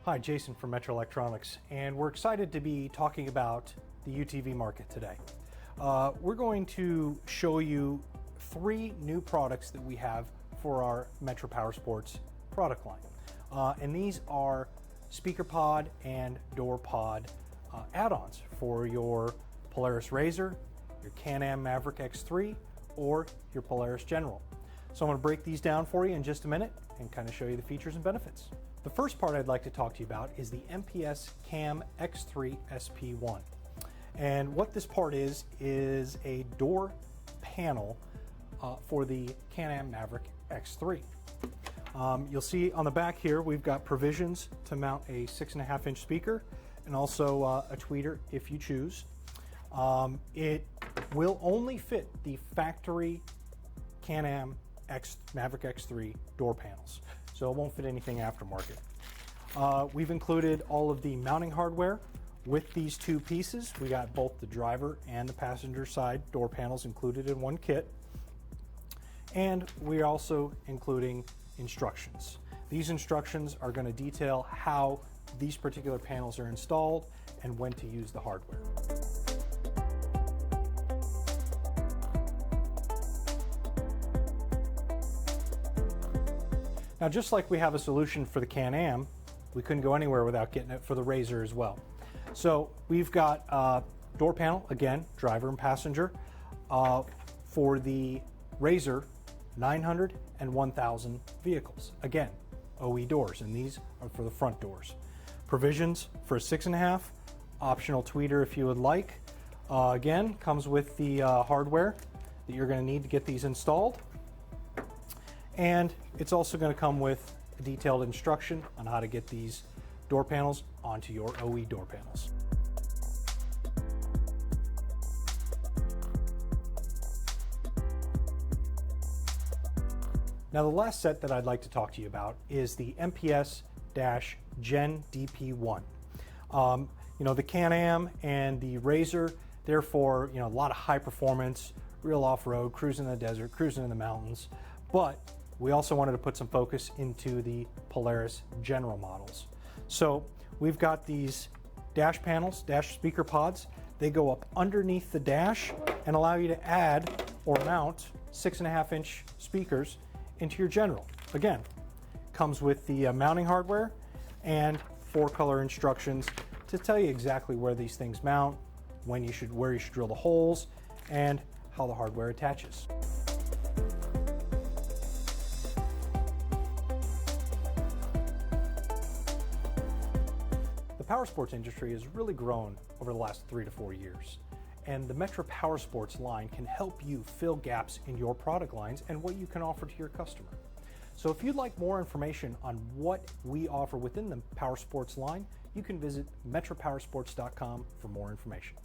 Hi, Jason from Metra Electronics, and we're excited to be talking about the UTV market today. We're going to show you 3 new products that we have for our Metra PowerSports product line. And these are speaker pod and door pod add-ons for your Polaris RZR, your Can-Am Maverick X3, or your Polaris General. So I'm going to break these down for you in just a minute and kind of show you the features and benefits. The first part I'd like to talk to you about is the MPS Cam X3 SP1. And what this part is a door panel for the Can-Am Maverick X3. You'll see on the back here we've got provisions to mount a 6.5-inch speaker and also a tweeter if you choose. It will only fit the factory Can-Am Maverick X3 door panels, so it won't fit anything aftermarket. We've included all of the mounting hardware with these 2 pieces. We got both the driver and the passenger side door panels included in one kit. And we're also including instructions. These instructions are going to detail how these particular panels are installed and when to use the hardware. Now, just like we have a solution for the Can-Am, we couldn't go anywhere without getting it for the RZR as well. So we've got door panel, again, driver and passenger. For the RZR, 900 and 1,000 vehicles. Again, OE doors, and these are for the front doors. Provisions for a 6.5, optional tweeter if you would like. Again, comes with the hardware that you're going to need to get these installed. And it's also going to come with a detailed instruction on how to get these door panels onto your OE door panels. Now, the last set that I'd like to talk to you about is the MPS Dash Gen DP1. The Can-Am and the RZR, they're for a lot of high performance, real off-road, cruising in the desert, cruising in the mountains. But we also wanted to put some focus into the Polaris General models. So we've got these dash panels, dash speaker pods. They go up underneath the dash and allow you to add or mount 6.5-inch speakers into your General. Again, comes with the mounting hardware and 4-color instructions to tell you exactly where these things mount, where you should drill the holes, and how the hardware attaches. The powersports industry has really grown over the last 3 to 4 years, and the Metra PowerSports line can help you fill gaps in your product lines and what you can offer to your customer. So if you'd like more information on what we offer within the powersports line, you can visit metrapowersports.com for more information.